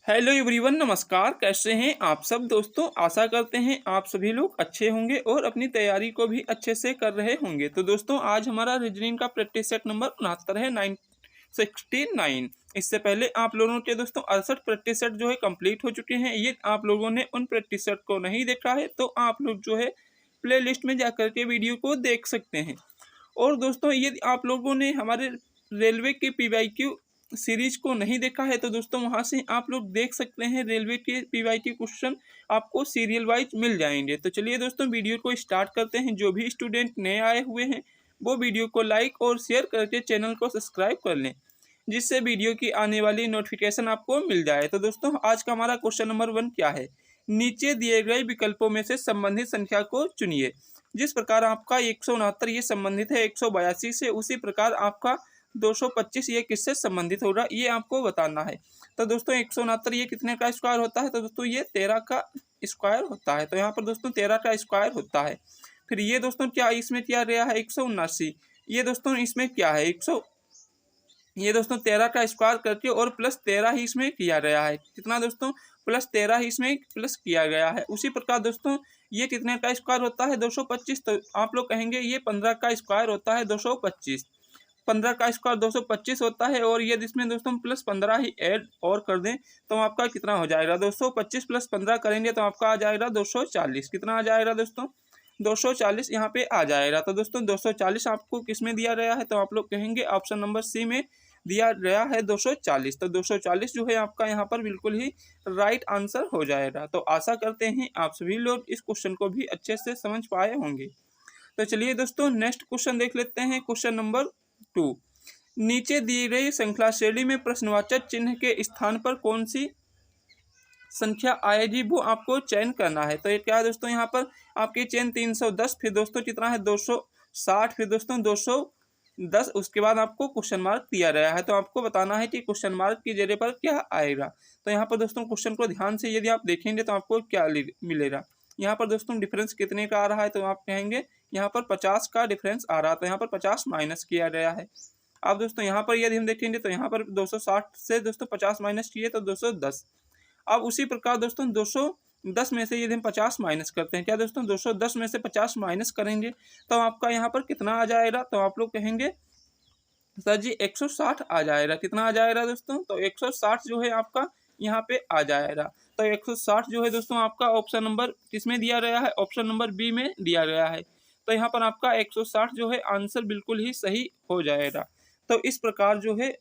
Hello everyone, नमस्कार। कैसे हैं आप सब दोस्तों। आशा करते हैं आप सभी लोग अच्छे होंगे और अपनी तैयारी को भी अच्छे से कर रहे होंगे। तो दोस्तों आज हमारा रीजनिंग का प्रैक्टिस सेट नंबर 69 है, 969। इससे पहले आप लोगों के दोस्तों 68 प्रैक्टिस सेट जो है कंप्लीट हो चुके हैं। ये आप लोगों ने उन प्रैक्टिस सेट को नहीं देखा है तो आप लोग जो है प्ले लिस्ट में जाकर के वीडियो को देख सकते हैं। और दोस्तों यदि आप लोगों ने हमारे रेलवे के पीवाईक्यू सीरीज को नहीं देखा है तो दोस्तों वहां से आप लोग देख सकते हैं। रेलवे के पीवाईक्यू क्वेश्चन आपको सीरियल वाइज मिल जाएंगे। तो चलिए दोस्तों वीडियो को स्टार्ट करते हैं। जो भी स्टूडेंट नए आए हुए हैं वो वीडियो को लाइक और शेयर करके चैनल को सब्सक्राइब कर लें, जिससे वीडियो की आने वाली नोटिफिकेशन आपको मिल जाए। तो दोस्तों आज का हमारा क्वेश्चन नंबर 1 क्या है। नीचे दिए गए विकल्पों में से संबंधित संख्या को चुनिए। जिस प्रकार आपका 169 ये संबंधित है 182 से, उसी प्रकार आपका 225 ये किससे संबंधित होगा ये आपको बताना है। तो दोस्तों 169 ये कितने का स्क्वायर होता है। तो दोस्तों ये 13 का स्क्वायर होता है। तो यहाँ पर दोस्तों 13 का स्क्वायर होता है। फिर ये दोस्तों क्या इसमें क्या गया है 179। ये दोस्तों इसमें क्या है 100, ये दोस्तों 13 का स्क्वायर करके और प्लस 13 ही इसमें किया गया है। कितना दोस्तों प्लस 13 ही इसमें प्लस किया गया है। उसी प्रकार दोस्तों ये कितने का स्क्वायर होता है 225। तो आप लोग कहेंगे ये 15 का स्क्वायर होता है 225। 15 का स्क्वायर 225 होता है और ये इसमें दोस्तों प्लस 15 ही ऐड और कर दें तो आपका कितना हो जाएगा 225 प्लस 15 करेंगे तो आपका आ जाएगा 240। कितना आ जाएगा दोस्तों 240 यहाँ पे आ जाएगा। तो दोस्तों 240 आपको किस में दिया गया है तो आप लोग कहेंगे ऑप्शन नंबर सी में दिया गया है 240। तो 240 जो है आपका यहाँ पर बिल्कुल ही राइट आंसर हो जाएगा। तो आशा करते हैं आप सभी लोग इस क्वेश्चन को भी अच्छे से समझ पाए होंगे। तो चलिए दोस्तों नेक्स्ट क्वेश्चन देख लेते हैं। क्वेश्चन नंबर 2, नीचे दी गई श्रृंखला श्रेणी में प्रश्नवाचक चिन्ह के स्थान पर कौन सी संख्या आएगी वो आपको चयन करना है। तो ये क्या है दोस्तों यहाँ पर आपकी चयन 310, फिर दोस्तों कितना है 260, फिर दोस्तों 210, उसके बाद आपको क्वेश्चन मार्क दिया गया है। तो आपको बताना है कि क्वेश्चन मार्क की जगह पर क्या आएगा। तो यहाँ पर दोस्तों क्वेश्चन को ध्यान से यदि आप देखेंगे तो आपको क्या मिलेगा। यहाँ पर दोस्तों डिफरेंस कितने का आ रहा है तो आप कहेंगे यहाँ पर 50 का डिफरेंस आ रहा है। तो यहाँ पर 50 माइनस किया गया है। अब दोस्तों यहाँ पर यदि हम देखेंगे तो यहाँ पर 260 से दोस्तों 50 माइनस किए तो 210। अब उसी प्रकार दोस्तों 210 में से यदि हम 50 माइनस करते हैं, क्या दोस्तों 210 में से 50 माइनस करेंगे तो आपका यहाँ पर कितना आ जाएगा। तो आप लोग कहेंगे सर जी 160 आ जाएगा। कितना आ जाएगा दोस्तों तो 160 जो है आपका यहाँ पे आ जाएगा। तो 160 जो है दोस्तों आपका ऑप्शन नंबर किसमें दिया गया है, ऑप्शन नंबर बी में दिया गया है। तो यहाँ पर आपका 160 जो है आंसर बिल्कुल ही सही हो जाएगा। तो इस प्रकार जो है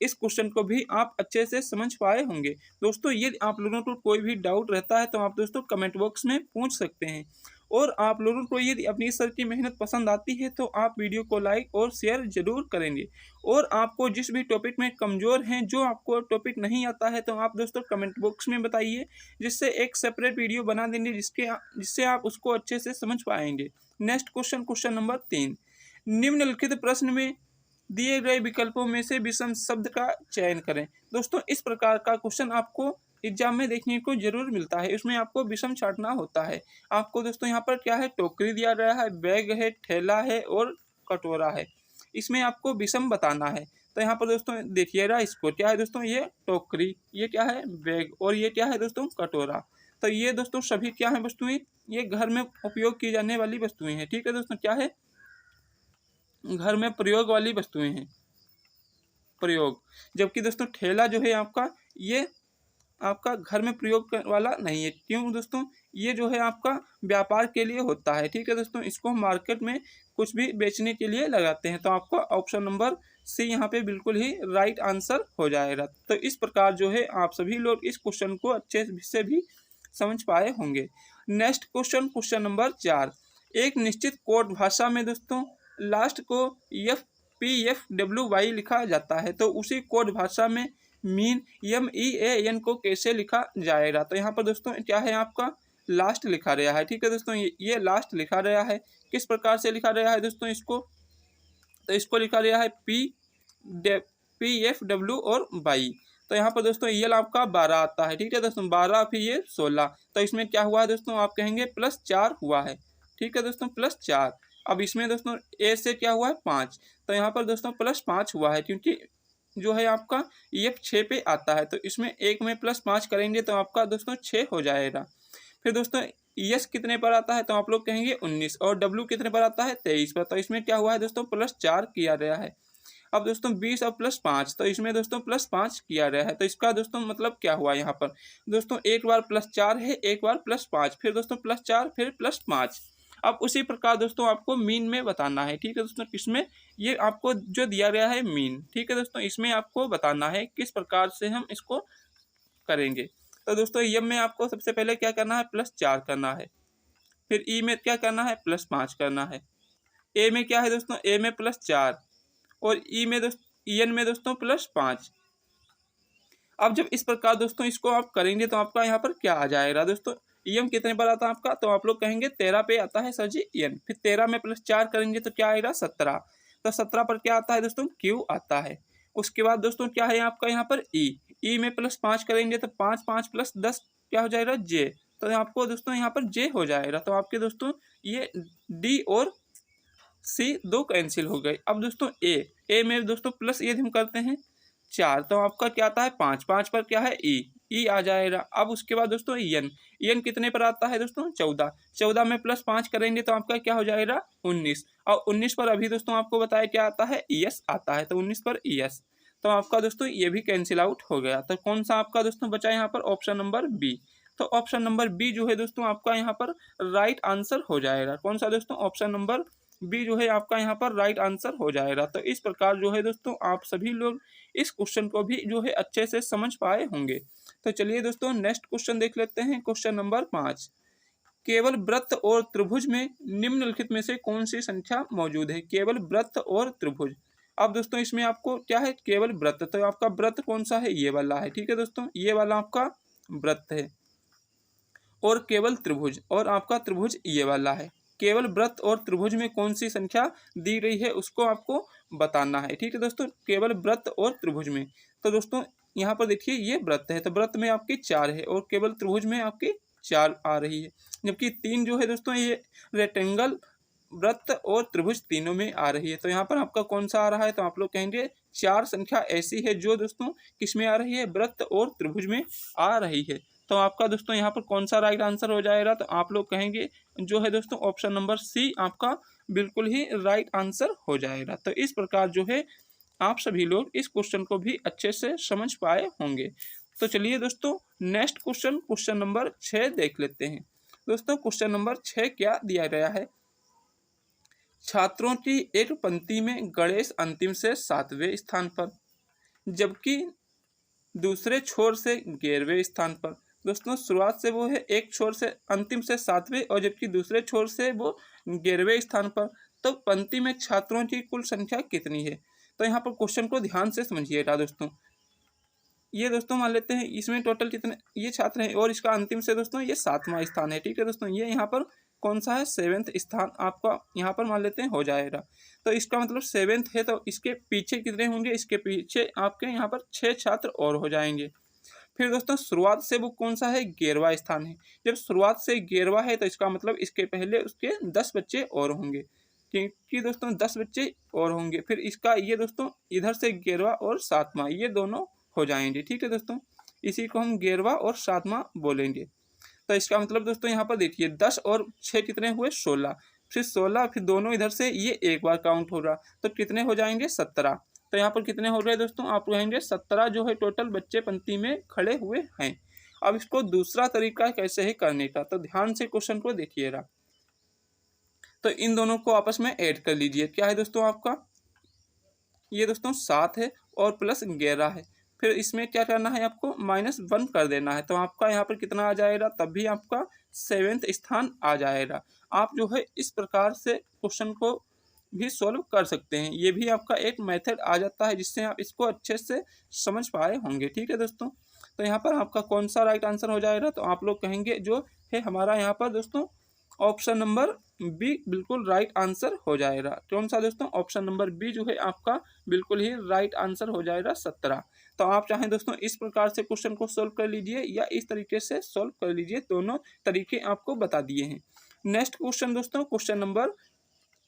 इस क्वेश्चन को भी आप अच्छे से समझ पाए होंगे। दोस्तों यदि आप लोगों को कोई भी डाउट रहता है तो आप दोस्तों कमेंट बॉक्स में पूछ सकते हैं। और आप लोगों को यदि अपनी सर की मेहनत पसंद आती है तो आप वीडियो को लाइक और शेयर जरूर करेंगे। और आपको जिस भी टॉपिक में कमज़ोर हैं, जो आपको टॉपिक नहीं आता है, तो आप दोस्तों कमेंट बॉक्स में बताइए, जिससे एक सेपरेट वीडियो बना देंगे जिससे आप उसको अच्छे से समझ पाएंगे। नेक्स्ट क्वेश्चन, क्वेश्चन नंबर 3, निम्नलिखित प्रश्न में दिए गए विकल्पों में से विषम शब्द का चयन करें। दोस्तों इस प्रकार का क्वेश्चन आपको एग्जाम में देखने को जरूर मिलता है। इसमें आपको विषम छांटना होता है। आपको दोस्तों यहाँ पर क्या है, टोकरी दिया गया है, बैग है, ठेला है और कटोरा है। इसमें आपको विषम बताना है। तो यहाँ पर दोस्तों देखिएगा, इसको क्या है दोस्तों, ये टोकरी, ये क्या है बैग, और ये क्या है दोस्तों कटोरा। तो ये दोस्तों सभी क्या है वस्तुएं, ये घर में उपयोग की जाने वाली वस्तुएं हैं। ठीक है दोस्तों, क्या है घर में प्रयोग वाली वस्तुएं हैं, प्रयोग। जबकि दोस्तों ठेला जो है आपका, ये आपका घर में प्रयोग वाला नहीं है। क्यों दोस्तों, ये जो है आपका व्यापार के लिए होता है। ठीक है दोस्तों, इसको हम मार्केट में कुछ भी बेचने के लिए लगाते हैं। तो आपको ऑप्शन नंबर सी यहाँ पे बिल्कुल ही राइट आंसर हो जाएगा। तो इस प्रकार जो है आप सभी लोग इस क्वेश्चन को अच्छे से भी समझ पाए होंगे। नेक्स्ट क्वेश्चन, क्वेश्चन नंबर 4, एक निश्चित कोड भाषा में दोस्तों लास्ट को FPFWY लिखा जाता है, तो उसी कोड भाषा में मीन MEAN को कैसे लिखा जाएगा। तो यहाँ पर दोस्तों क्या है आपका लास्ट लिखा गया है। ठीक है दोस्तों, ये लास्ट लिखा गया है। किस प्रकार से लिखा गया है दोस्तों इसको, तो इसको लिखा गया है PFW और वाई। तो यहाँ पर दोस्तों ये आपका 12 आता है। ठीक है दोस्तों, 12 फिर ये 16। तो इसमें क्या हुआ है दोस्तों, आप कहेंगे +4 हुआ है। ठीक है दोस्तों, +4। अब इसमें दोस्तों ए से क्या हुआ है 5। तो यहाँ पर दोस्तों +5 हुआ है, क्योंकि जो है आपका EF 6 पे आता है, तो इसमें 1 में +5 करेंगे तो आपका दोस्तों 6 हो जाएगा। फिर दोस्तों ES कितने पर आता है, तो आप लोग कहेंगे 19, और W कितने पर आता है 23 पर, तो इसमें क्या हुआ है दोस्तों +4 किया गया है। अब दोस्तों 20 और +5, तो इसमें दोस्तों +5 किया गया है, तो इसका दोस्तों मतलब क्या हुआ यहाँ पर दोस्तों, एक बार +4 है, एक बार +5, फिर दोस्तों +4, फिर +5। अब उसी प्रकार दोस्तों आपको मीन में बताना है, ठीक है दोस्तों, किसमें, ये आपको जो दिया गया है मीन, ठीक है दोस्तों, इसमें आपको बताना है किस प्रकार से हम इसको करेंगे। तो दोस्तों यम में आपको सबसे पहले क्या करना है, +4 करना है, फिर ई में क्या करना है, +5 करना है, ए में क्या है दोस्तों, ए में +4, और ई में दोस्तों एन में दोस्तों +5। अब जब इस प्रकार दोस्तों इसको आप करेंगे तो आपका यहाँ पर क्या आ जाएगा दोस्तों, एम कितने पर आता है आपका, तो आप लोग कहेंगे 13 पे आता है सर जी एन, फिर 13 में +4 करेंगे तो क्या आएगा 17, तो 17 पर क्या आता है दोस्तों क्यू आता है। उसके बाद दोस्तों क्या है आपका यहाँ पर ई में +5 करेंगे तो 5 5 + 10 क्या हो जाएगा जे, तो आपको दोस्तों यहाँ पर जे हो जाएगा। तो आपके दोस्तों ये डी और सी दो कैंसिल हो गए। अब दोस्तों ए में दोस्तों प्लस यदि हम करते हैं 4, तो आपका क्या आता है 5, 5 पर क्या है ई आ जाएगा। अब उसके बाद दोस्तों एन कितने पर आता है दोस्तों 14, 14 में +5 करेंगे तो आपका क्या हो जाएगा 19, और 19 पर अभी दोस्तों आपको बताया क्या आता है ES आता है, तो 19 पर ES, तो आपका दोस्तों ये भी कैंसिल आउट हो गया। तो कौन सा आपका दोस्तों बचा यहाँ पर, ऑप्शन नंबर बी। तो ऑप्शन नंबर बी जो है दोस्तों आपका यहाँ पर राइट आंसर हो जाएगा। कौन सा दोस्तों, ऑप्शन नंबर बी जो है आपका यहाँ पर राइट आंसर हो जाएगा। तो इस प्रकार जो है दोस्तों आप सभी लोग इस क्वेश्चन को भी जो है अच्छे से समझ पाए होंगे। तो चलिए दोस्तों नेक्स्ट क्वेश्चन देख लेते हैं। क्वेश्चन नंबर 5, केवल वृत्त और त्रिभुज में निम्नलिखित में से कौन सी संख्या मौजूद है। केवल वृत्त और त्रिभुज, अब दोस्तों इसमें आपको क्या है, केवल वृत्त, तो आपका वृत्त कौन सा है, ये वाला है, ठीक है दोस्तों, ये वाला आपका वृत्त है, और केवल त्रिभुज, और आपका त्रिभुज ये वाला है। केवल वृत्त और त्रिभुज में कौन सी संख्या दी गई है उसको आपको बताना है, ठीक है दोस्तों, केवल वृत्त और त्रिभुज में। तो दोस्तों यहाँ पर देखिए ये वृत्त है, तो वृत्त में आपकी 4 है, और केवल त्रिभुज में आपकी 4 आ रही है, जबकि 3 जो है दोस्तों ये रेक्टेंगल, वृत्त और त्रिभुज तीनों में आ रही है। तो यहाँ पर आपका कौन सा आ रहा है, तो आप लोग कहेंगे 4 संख्या ऐसी है जो दोस्तों किस में आ रही है, वृत्त और त्रिभुज में आ रही है। तो आपका दोस्तों यहाँ पर कौन सा राइट आंसर हो जाएगा, तो आप लोग कहेंगे जो है दोस्तों ऑप्शन नंबर सी आपका बिल्कुल ही राइट आंसर हो जाएगा। तो इस प्रकार जो है आप सभी लोग इस क्वेश्चन को भी अच्छे से समझ पाए होंगे। तो चलिए दोस्तों नेक्स्ट क्वेश्चन, क्वेश्चन नंबर 6 देख लेते हैं। दोस्तों क्वेश्चन नंबर 6 क्या दिया गया है, छात्रों की एक पंक्ति में गणेश अंतिम से 7वें स्थान पर, जबकि दूसरे छोर से 11वें स्थान पर। दोस्तों शुरुआत से वो है एक छोर से अंतिम से 7वें, और जबकि दूसरे छोर से वो 11वें स्थान पर। तो पंक्ति में छात्रों की कुल संख्या कितनी है। तो यहाँ पर क्वेश्चन को ध्यान से समझिएगा दोस्तों। ये दोस्तों मान लेते हैं इसमें टोटल कितने ये छात्र हैं, और इसका अंतिम से दोस्तों ये 7वां स्थान है, ठीक है दोस्तों, ये यहाँ पर कौन सा है 7वें स्थान आपका यहाँ पर मान लेते हैं हो जाएगा। तो इसका मतलब 7वें है, तो इसके पीछे कितने होंगे, इसके पीछे आपके यहाँ पर 6 छात्र और हो जाएंगे। फिर दोस्तों शुरुआत से वो कौन सा है 11वां स्थान है, जब शुरुआत से 11वां है तो इसका मतलब इसके पहले उसके 10 बच्चे और होंगे, क्योंकि दोस्तों 10 बच्चे और होंगे। फिर इसका ये दोस्तों इधर से 11वां और 7वां ये दोनों हो जाएंगे, ठीक है दोस्तों, इसी को हम 11वां और 7वां बोलेंगे। तो इसका मतलब दोस्तों यहाँ पर देखिए 10 और 6 कितने हुए 16, फिर 16, फिर दोनों इधर से ये एक बार काउंट हो रहा, तो कितने हो जाएंगे 17। तो यहाँ पर कितने हो रहे हैं दोस्तों, आप कहेंगे 17 जो है टोटल बच्चे पंक्ति में खड़े हुए हैं। अब इसको दूसरा तरीका कैसे है करने का, तो ध्यान से क्वेश्चन को देखिएगा। तो इन दोनों को आपस में ऐड कर लीजिए, क्या है दोस्तों आपका ये दोस्तों 7 है और प्लस 11 है, फिर इसमें क्या करना है आपको -1 कर देना है, तो आपका यहाँ पर कितना आ जाएगा, तब भी आपका 7वें स्थान आ जाएगा। आप जो है इस प्रकार से क्वेश्चन को भी सॉल्व कर सकते हैं, ये भी आपका एक मेथड आ जाता है जिससे आप इसको अच्छे से समझ पाए होंगे, ठीक है दोस्तों। तो यहाँ पर आपका कौन सा राइट आंसर हो जाएगा, तो आप लोग कहेंगे जो है हमारा यहाँ पर दोस्तों ऑप्शन नंबर बी बिल्कुल राइट आंसर हो जाएगा। कौन सा दोस्तों, ऑप्शन नंबर बी जो है आपका बिल्कुल ही राइट आंसर हो जाएगा 17। तो आप चाहें दोस्तों इस प्रकार से क्वेश्चन को सोल्व कर लीजिए या इस तरीके से सोल्व कर लीजिए, दोनों तरीके आपको बता दिए हैं। नेक्स्ट क्वेश्चन दोस्तों क्वेश्चन नंबर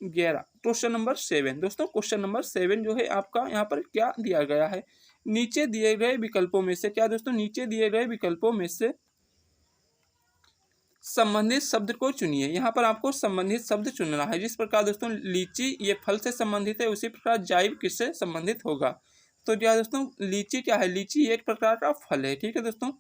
11, क्वेश्चन नंबर 7 दोस्तों, क्वेश्चन नंबर 7 जो है आपका यहाँ पर क्या दिया गया है, नीचे दिए गए विकल्पों में से, क्या दोस्तों, नीचे दिए गए विकल्पों में से संबंधित शब्द को चुनिए। यहाँ पर आपको संबंधित शब्द चुनना है। जिस प्रकार दोस्तों लीची ये फल से संबंधित है, उसी प्रकार जाइब किससे संबंधित होगा। तो क्या दोस्तों, लीची क्या है, लीची एक प्रकार का फल है। ठीक है दोस्तों,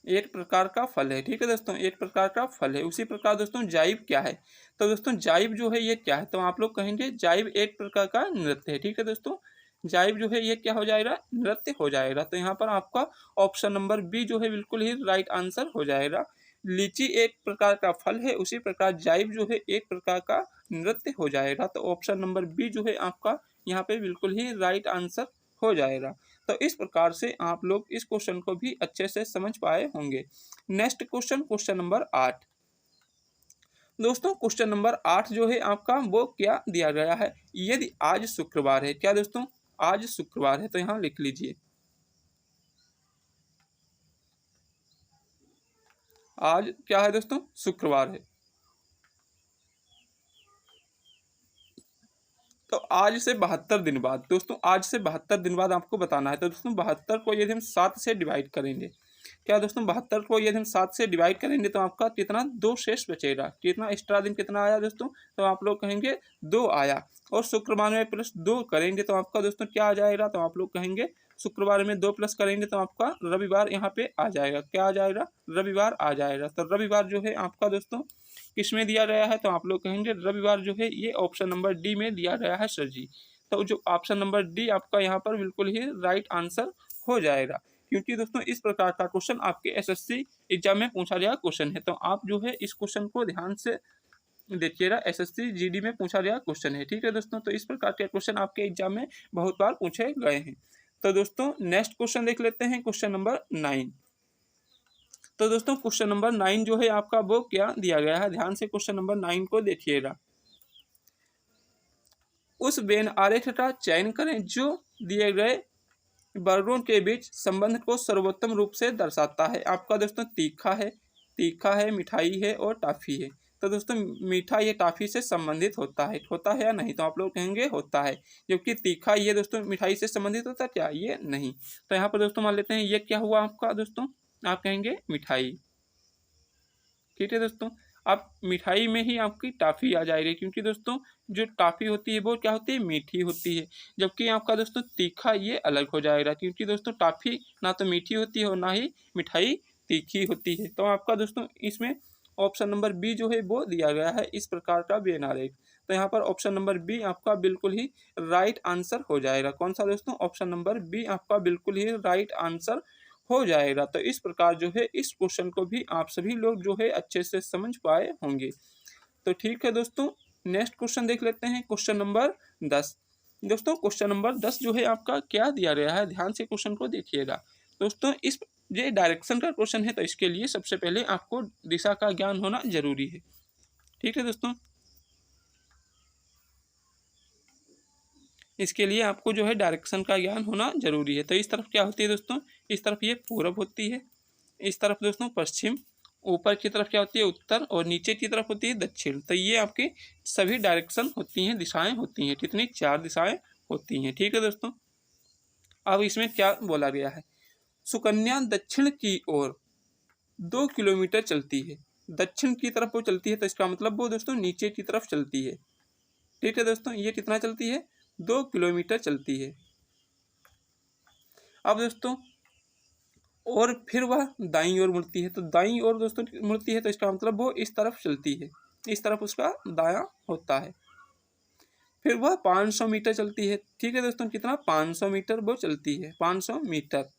एक प्रकार का फल है। ठीक है दोस्तों, एक प्रकार का फल है। उसी प्रकार दोस्तों जाइब क्या है, तो दोस्तों जाइब जो है ये क्या है, तो आप लोग कहेंगे जाइब एक प्रकार का नृत्य है। ठीक है दोस्तों, जाइब जो है ये क्या हो जाएगा, नृत्य हो जाएगा। तो यहाँ पर आपका ऑप्शन नंबर बी जो है बिल्कुल ही राइट आंसर हो जाएगा। लीची एक प्रकार का फल है, उसी प्रकार जाइब जो है एक प्रकार का नृत्य हो जाएगा। तो ऑप्शन नंबर बी जो है आपका यहाँ पे बिल्कुल ही राइट आंसर हो जाएगा। तो इस प्रकार से आप लोग इस क्वेश्चन को भी अच्छे से समझ पाए होंगे। Next question, question number 8। दोस्तों क्वेश्चन नंबर 8 जो है आपका वो क्या दिया गया है, यदि आज शुक्रवार है, क्या दोस्तों, आज शुक्रवार है, तो यहाँ लिख लीजिए आज क्या है दोस्तों, शुक्रवार है। तो आज से 72 दिन बाद दोस्तों, आज से 72 दिन बाद आपको बताना है। तो दोस्तों 72 को यदि हम 7 से डिवाइड करेंगे, क्या दोस्तों 72 को यदि हम 7 से डिवाइड करेंगे तो आपका कितना 2 शेष बचेगा। कितना एक्स्ट्रा दिन कितना आया दोस्तों, तो आप लोग कहेंगे 2 आया। और शुक्रवार में प्लस 2 करेंगे तो आपका दोस्तों क्या आ जाएगा, तो आप लोग कहेंगे शुक्रवार में 2 प्लस करेंगे तो आपका रविवार यहाँ पे आ जाएगा। क्या आ जाएगा, रविवार आ जाएगा। तो रविवार जो है आपका दोस्तों किस में दिया गया है, तो आप लोग कहेंगे रविवार जो है ये ऑप्शन नंबर डी में दिया गया है सर जी। तो जो ऑप्शन नंबर डी आपका यहाँ पर बिल्कुल ही राइट आंसर हो जाएगा, क्योंकि दोस्तों इस प्रकार का क्वेश्चन आपके एसएससी एग्जाम में पूछा गया क्वेश्चन है। तो आप जो है इस क्वेश्चन को ध्यान से देखिएगा, एसएससी जीडी में पूछा गया क्वेश्चन है। ठीक है दोस्तों, तो इस प्रकार के क्वेश्चन आपके एग्जाम में बहुत बार पूछे गए हैं। तो दोस्तों नेक्स्ट क्वेश्चन देख लेते हैं, क्वेश्चन नंबर 9। तो दोस्तों क्वेश्चन नंबर 9 जो है आपका वो क्या दिया गया है, ध्यान से क्वेश्चन नंबर 9 को देखिएगा। उस वेन आरेख का चयन करें जो दिए गए वर्गों के बीच संबंध को सर्वोत्तम रूप से दर्शाता है। आपका दोस्तों तीखा है, मिठाई है और टॉफी है। तो दोस्तों मीठा ये टॉफी से संबंधित होता है या नहीं, तो आप लोग कहेंगे होता है। जबकि तीखा ये दोस्तों मिठाई से संबंधित होता है क्या, ये नहीं। तो यहाँ पर दोस्तों मान लेते हैं ये क्या हुआ आपका दोस्तों, आप कहेंगे मिठाई। ठीक है दोस्तों, आप मिठाई में ही आपकी टॉफी आ जाएगी, क्योंकि दोस्तों जो टॉफी होती है वो क्या होती है, मीठी होती है। जबकि आपका दोस्तों तीखा ये अलग हो जाएगा, क्योंकि दोस्तों टॉफी ना तो मीठी होती है और ना ही मिठाई तीखी होती है। तो आपका दोस्तों इसमें ऑप्शन नंबर बी जो है वो दिया गया है, इस प्रकार का वेन आरेख। तो यहाँ पर ऑप्शन नंबर बी आपका बिल्कुल ही राइट आंसर हो जाएगा। कौन सा दोस्तों, ऑप्शन नंबर बी आपका बिल्कुल ही राइट आंसर हो जाएगा। तो इस प्रकार जो है इस क्वेश्चन को भी आप सभी लोग जो है अच्छे से समझ पाए होंगे। तो ठीक है दोस्तों, नेक्स्ट क्वेश्चन देख लेते हैं, क्वेश्चन नंबर 10। दोस्तों क्वेश्चन नंबर 10 जो है आपका क्या दिया गया है, ध्यान से क्वेश्चन को देखिएगा। दोस्तों इस ये डायरेक्शन का क्वेश्चन है, तो इसके लिए सबसे पहले आपको दिशा का ज्ञान होना जरूरी है। ठीक है दोस्तों, इसके लिए आपको जो है डायरेक्शन का ज्ञान होना जरूरी है। तो इस तरफ क्या होती है दोस्तों, इस तरफ ये पूरब होती है, इस तरफ दोस्तों पश्चिम, ऊपर की तरफ क्या होती है उत्तर, और नीचे की तरफ होती है दक्षिण। तो ये आपकी सभी डायरेक्शन होती हैं, दिशाएं होती हैं। कितनी, 4 दिशाएं होती हैं। ठीक है दोस्तों, अब इसमें क्या बोला गया है, सुकन्या दक्षिण की ओर 2 किलोमीटर चलती है। दक्षिण की तरफ वो चलती है, तो इसका मतलब वो दोस्तों नीचे की तरफ चलती है। ठीक है दोस्तों, ये कितना चलती है, 2 किलोमीटर चलती है। अब दोस्तों और फिर वह दाईं ओर मुड़ती है। तो दाईं ओर दोस्तों मुड़ती है, तो इसका मतलब वो इस तरफ चलती है, इस तरफ उसका दायां होता है। फिर वह 500 मीटर चलती है। ठीक है दोस्तों, कितना, 500 मीटर वो चलती है, 500 मीटर।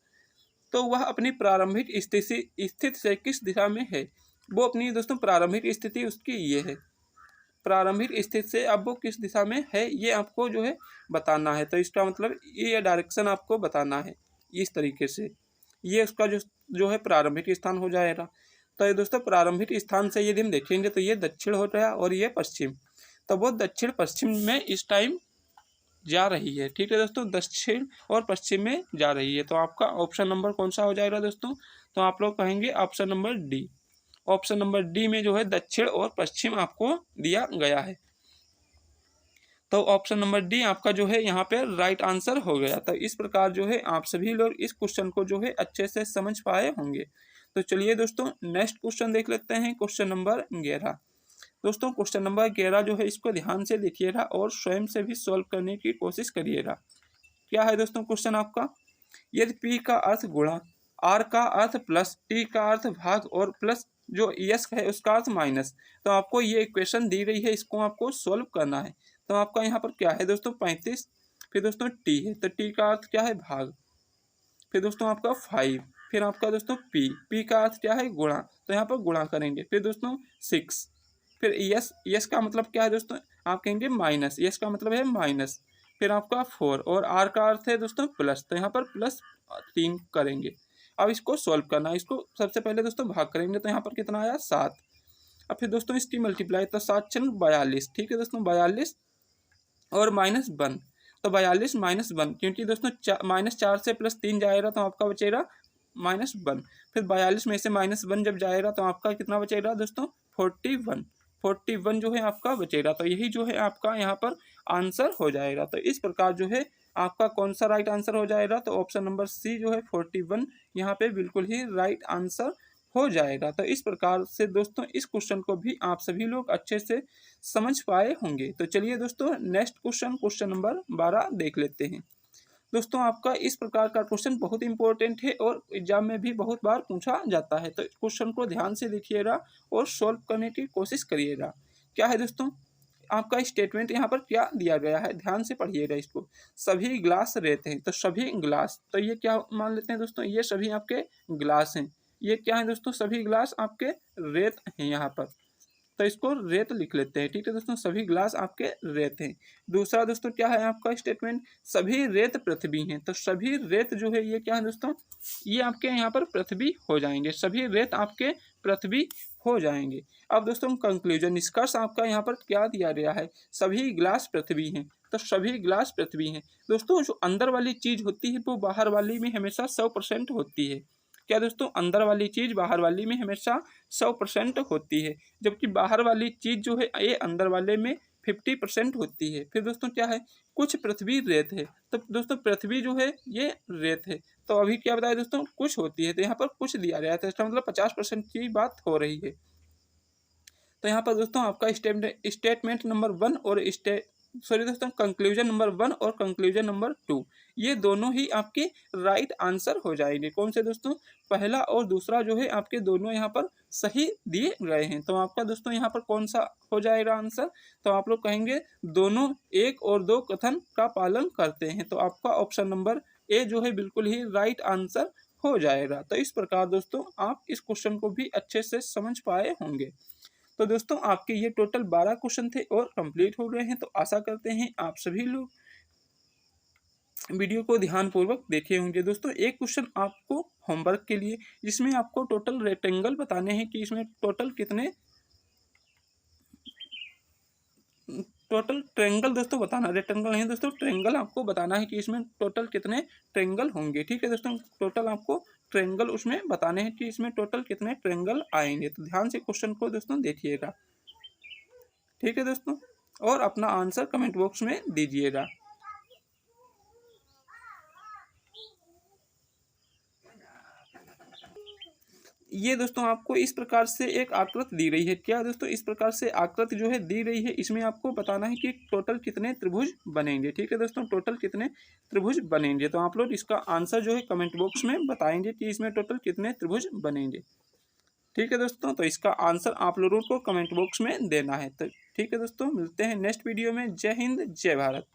तो वह अपनी प्रारंभिक स्थिति से किस दिशा में है, वो अपनी दोस्तों प्रारंभिक स्थिति उसकी ये है। प्रारंभिक स्थिति से अब वो किस दिशा में है ये आपको जो है बताना है। तो इसका मतलब ये डायरेक्शन आपको बताना है इस तरीके से। ये उसका जो है प्रारंभिक स्थान हो जाएगा। तो ये दोस्तों प्रारंभिक स्थान से यदि हम देखेंगे तो ये दक्षिण हो गया और ये पश्चिम। तो वो दक्षिण पश्चिम में इस टाइम जा रही है। ठीक है दोस्तों, दक्षिण और पश्चिम में जा रही है। तो आपका ऑप्शन नंबर कौन सा हो जाएगा दोस्तों, तो आप लोग कहेंगे option number D. Option number D में जो है दक्षिण और पश्चिम आपको दिया गया है। तो ऑप्शन नंबर डी आपका जो है यहाँ पे राइट आंसर हो गया। तो इस प्रकार जो है आप सभी लोग इस क्वेश्चन को जो है अच्छे से समझ पाए होंगे। तो चलिए दोस्तों नेक्स्ट क्वेश्चन देख लेते हैं, क्वेश्चन नंबर 11। दोस्तों क्वेश्चन नंबर 11 जो है इसको ध्यान से देखिएगा और स्वयं से भी सॉल्व करने की कोशिश करिएगा। क्या है दोस्तों क्वेश्चन आपका, यदि पी का अर्थ गुणा, आर का अर्थ प्लस, टी का अर्थ भाग और प्लस जो यस है उसका अर्थ माइनस, तो आपको ये इक्वेशन दी गई है, इसको आपको सॉल्व करना है। तो आपका यहाँ पर क्या है दोस्तों 35, फिर दोस्तों टी है तो टी का अर्थ क्या है भाग, फिर दोस्तों आपका 5, फिर आपका दोस्तों पी का अर्थ क्या है गुणा, तो यहाँ पर गुणा करेंगे, फिर दोस्तों 6, फिर यस का मतलब क्या है दोस्तों, आप कहेंगे माइनस, यस का मतलब है माइनस, फिर आपका 4 और आर का अर्थ है दोस्तों प्लस, तो यहाँ पर प्लस 3 करेंगे। अब इसको सॉल्व करना है, इसको सबसे पहले दोस्तों भाग करेंगे, तो यहाँ पर कितना आया 7। अब फिर दोस्तों इसकी मल्टीप्लाई, तो 7 6 42, ठीक है दोस्तों 42 और -1, तो 42 -1, क्योंकि दोस्तों -4 से +3 जाएगा तो आपका बचेगा -1, फिर 42 में से -1 जब जाएगा तो आपका कितना बचेगा दोस्तों 41 जो है आपका बचेगा। तो यही जो है आपका यहाँ पर आंसर हो जाएगा। तो इस प्रकार जो है आपका कौन सा राइट आंसर हो जाएगा, तो ऑप्शन नंबर सी जो है 41 यहाँ पे बिल्कुल ही राइट आंसर हो जाएगा। तो इस प्रकार से दोस्तों इस क्वेश्चन को भी आप सभी लोग अच्छे से समझ पाए होंगे। तो चलिए दोस्तों नेक्स्ट क्वेश्चन नंबर 12 देख लेते हैं। दोस्तों आपका इस प्रकार का क्वेश्चन बहुत इंपॉर्टेंट है और एग्जाम में भी बहुत बार पूछा जाता है। तो क्वेश्चन को ध्यान से देखिएगा और सॉल्व करने की कोशिश करिएगा। क्या है दोस्तों आपका स्टेटमेंट यहाँ पर क्या दिया गया है, ध्यान से पढ़िएगा इसको। सभी ग्लास रहते हैं, तो सभी ग्लास, तो ये क्या मान लेते हैं दोस्तों, ये सभी आपके ग्लास हैं। ये क्या है दोस्तों, सभी ग्लास आपके रेत हैं यहाँ पर, तो इसको रेत लिख लेते हैं। ठीक है दोस्तों, सभी ग्लास आपके रेत हैं। दूसरा दोस्तों क्या है आपका स्टेटमेंट, सभी रेत पृथ्वी हैं, तो सभी रेत जो है ये क्या है दोस्तों, ये आपके यहाँ पर पृथ्वी हो जाएंगे, सभी रेत आपके पृथ्वी हो जाएंगे। अब दोस्तों कंक्लूजन, निष्कर्ष आपका यहाँ पर क्या दिया गया है, सभी ग्लास पृथ्वी हैं, तो सभी ग्लास पृथ्वी हैं। दोस्तों जो अंदर वाली चीज होती है वो बाहर वाली में हमेशा 100% होती है। क्या दोस्तों, अंदर वाली चीज बाहर वाली में हमेशा 100% होती है, जबकि बाहर वाली चीज जो है ये अंदर वाले में 50% होती है। फिर दोस्तों क्या है, कुछ पृथ्वी रेत है, तो दोस्तों पृथ्वी जो है ये रेत है। तो अभी क्या बताया दोस्तों, कुछ होती है, तो यहाँ पर कुछ दिया गया है, तो इसका मतलब 50% की बात हो रही है। तो यहाँ पर दोस्तों आपका स्टेटमेंट नंबर 1 और दोस्तों कंक्लूजन नंबर 1 और कंक्लूजन नंबर 2 ये दोनों ही आपके राइट आंसर हो जाएंगे। कौन से दोस्तों, पहला और दूसरा जो है आपके दोनों यहाँ पर सही दिए गए हैं। तो आपका दोस्तों यहाँ पर कौन सा हो जाएगा आंसर, तो आप लोग कहेंगे दोनों 1 और 2 कथन का पालन करते हैं। तो आपका ऑप्शन नंबर ए जो है बिल्कुल ही राइट आंसर हो जाएगा। तो इस प्रकार दोस्तों आप इस क्वेश्चन को भी अच्छे से समझ पाए होंगे। तो दोस्तों आपके ये टोटल 12 क्वेश्चन थे और कंप्लीट हो गए हैं। तो आशा करते हैं आप सभी लोग वीडियो को ध्यानपूर्वक देखे होंगे। दोस्तों एक क्वेश्चन आपको होमवर्क के लिए, जिसमें आपको टोटल रेक्टेंगल बताने हैं कि इसमें टोटल कितने, टोटल ट्रेंगल दोस्तों बताना, रेक्टेंगल नहीं दोस्तों, ट्रेंगल आपको बताना है कि इसमें टोटल कितने ट्रेंगल होंगे। ठीक है दोस्तों, टोटल आपको ट्रेंगल उसमें बताने हैं कि इसमें टोटल कितने ट्रेंगल आएंगे। तो ध्यान से क्वेश्चन को दोस्तों देखिएगा। ठीक है दोस्तों, और अपना आंसर कमेंट बॉक्स में दीजिएगा। ये दोस्तों आपको इस प्रकार से एक आकृति दी रही है। क्या दोस्तों, इस प्रकार से आकृति जो है दी रही है, इसमें आपको बताना है कि टोटल कितने त्रिभुज बनेंगे। ठीक है दोस्तों, टोटल कितने त्रिभुज बनेंगे। तो आप लोग इसका आंसर जो है कमेंट बॉक्स में बताएंगे कि इसमें टोटल कितने त्रिभुज बनेंगे। ठीक है दोस्तों, तो इसका आंसर आप लोगों को कमेंट बॉक्स में देना है। तो ठीक है दोस्तों, मिलते हैं नेक्स्ट वीडियो में। जय हिंद, जय भारत।